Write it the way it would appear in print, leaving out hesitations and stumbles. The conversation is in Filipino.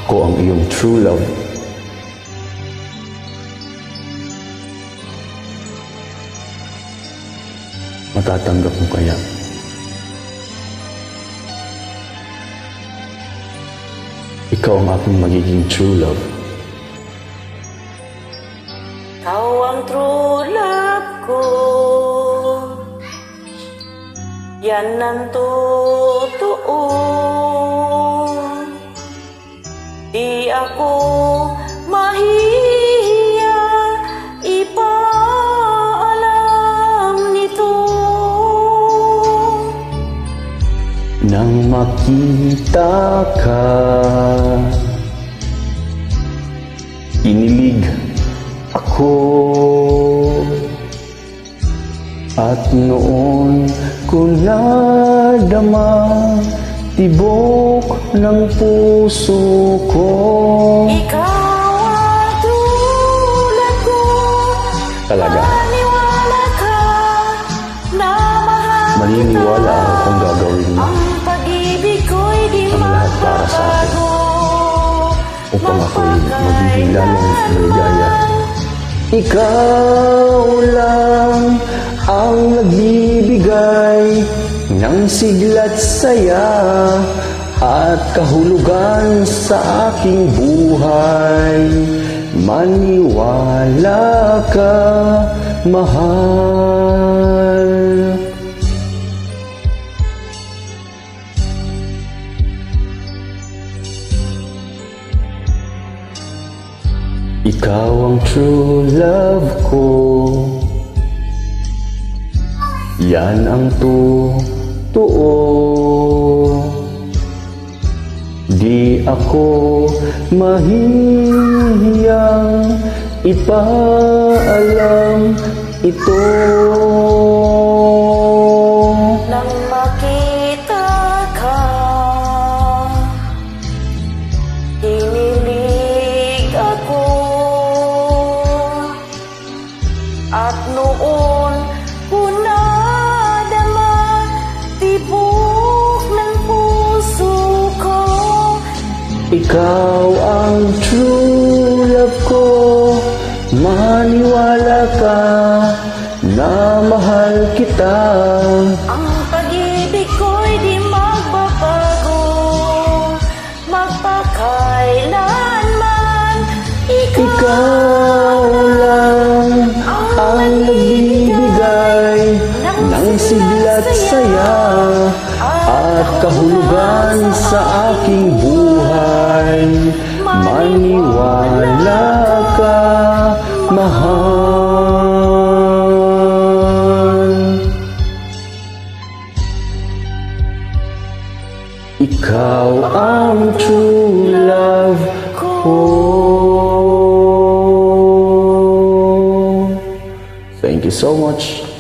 Ako ang iyong true love. Matatanggap mo kaya? Ikaw ang aking magiging true love. Ikaw ang true love ko, yan ang totoo. Di ako mahihiya ipaalam nito. Nang makita ka, inilig ako. At noon ko nadama tibok ng puso ko. Ikaw ang tulad ko, Talaga, maniwala ka na mahal maniniwala ako kung gagawin mo ang pag-ibig ko'y di ang lahat para sa akin magbabago, upang ako'y magiging lalong maligaya. Ikaw lang ang nagbibigay ng sigla't saya at kahulugan sa aking buhay. Maniwala ka, mahal. Ikaw ang true love ko, yan ang totoo. Di ako mahihiyang ipaalam ito. nang makita ka. Hinilig ako, at noon ko nadama tibok ng puso ko. Ikaw ang true love ko, maniwala ka na mahal kita. Ang pag-ibig ko'y di magbabago, magpakailanman. Ikaw lang ang nagbibigay ng sigla't saya at kahulugan sa aking buhay. Maniwala ka, mahal. Ikaw ang true love ko. Thank you so much.